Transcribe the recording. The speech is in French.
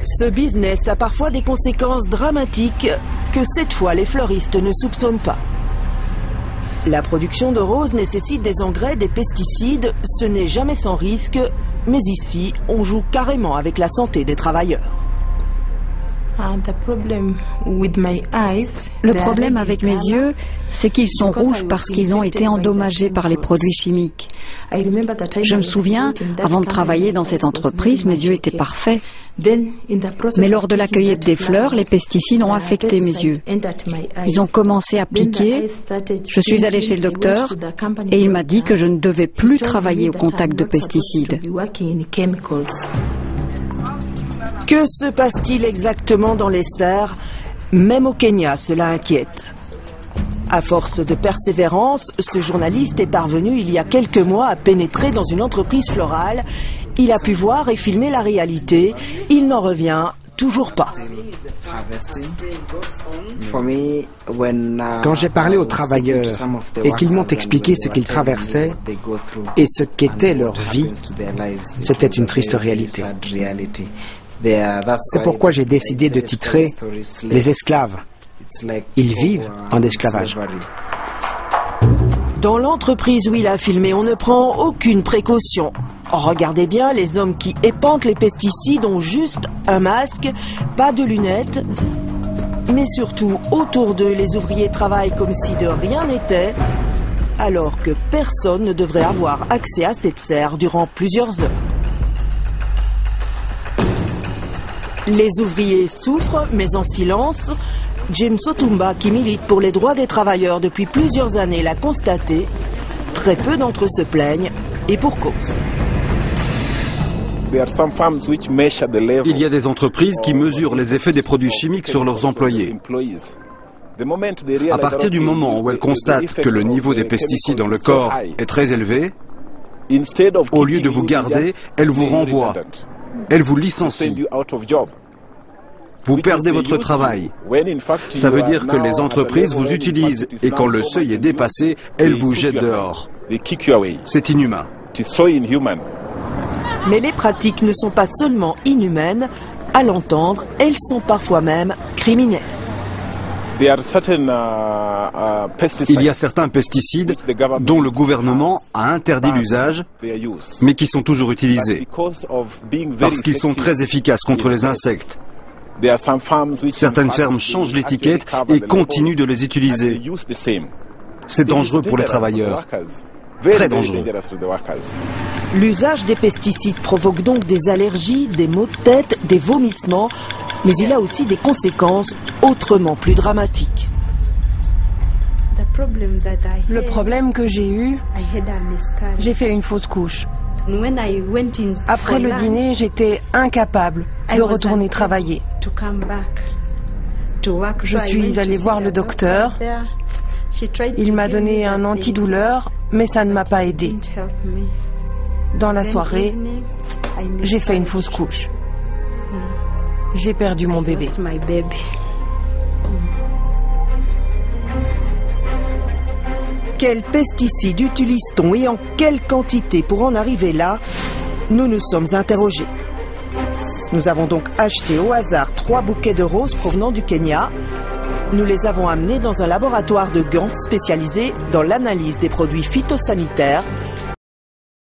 Ce business a parfois des conséquences dramatiques que cette fois les fleuristes ne soupçonnent pas. La production de roses nécessite des engrais, des pesticides, ce n'est jamais sans risque, mais ici, on joue carrément avec la santé des travailleurs. Le problème avec mes yeux, c'est qu'ils sont rouges parce qu'ils ont été endommagés par les produits chimiques. Je me souviens, avant de travailler dans cette entreprise, mes yeux étaient parfaits. Mais lors de la cueillette des fleurs, les pesticides ont affecté mes yeux. Ils ont commencé à piquer. Je suis allée chez le docteur et il m'a dit que je ne devais plus travailler au contact de pesticides. Que se passe-t-il exactement dans les serres? Même au Kenya, cela inquiète. À force de persévérance, ce journaliste est parvenu il y a quelques mois à pénétrer dans une entreprise florale. Il a pu voir et filmer la réalité. Il n'en revient toujours pas. Quand j'ai parlé aux travailleurs et qu'ils m'ont expliqué ce qu'ils traversaient et ce qu'était leur vie, c'était une triste réalité. C'est pourquoi j'ai décidé de titrer « Les esclaves ». Ils vivent en esclavage. Dans l'entreprise où il a filmé, on ne prend aucune précaution. Regardez bien, les hommes qui épantent les pesticides ont juste un masque, pas de lunettes. Mais surtout, autour d'eux, les ouvriers travaillent comme si de rien n'était, alors que personne ne devrait avoir accès à cette serre durant plusieurs heures. Les ouvriers souffrent, mais en silence. James Otumba, qui milite pour les droits des travailleurs depuis plusieurs années, l'a constaté. Très peu d'entre eux se plaignent, et pour cause. Il y a des entreprises qui mesurent les effets des produits chimiques sur leurs employés. À partir du moment où elles constatent que le niveau des pesticides dans le corps est très élevé, au lieu de vous garder, elles vous renvoient. Elles vous licencient. Vous perdez votre travail. Ça veut dire que les entreprises vous utilisent et quand le seuil est dépassé, elles vous jettent dehors. C'est inhumain. Mais les pratiques ne sont pas seulement inhumaines, à l'entendre, elles sont parfois même criminelles. Il y a certains pesticides dont le gouvernement a interdit l'usage, mais qui sont toujours utilisés, parce qu'ils sont très efficaces contre les insectes. Certaines fermes changent l'étiquette et continuent de les utiliser. C'est dangereux pour les travailleurs. Très dangereux. L'usage des pesticides provoque donc des allergies, des maux de tête, des vomissements, mais il a aussi des conséquences autrement plus dramatiques. Le problème que j'ai eu, j'ai fait une fausse couche. Après le dîner, j'étais incapable de retourner travailler. Je suis allée voir le docteur. Il m'a donné un antidouleur, mais ça ne m'a pas aidé. Dans la soirée, j'ai fait une fausse couche. J'ai perdu mon bébé. Quels pesticides utilise-t-on et en quelle quantité pour en arriver là? Nous nous sommes interrogés. Nous avons donc acheté au hasard 3 bouquets de roses provenant du Kenya. Nous les avons amenés dans un laboratoire de Gand spécialisé dans l'analyse des produits phytosanitaires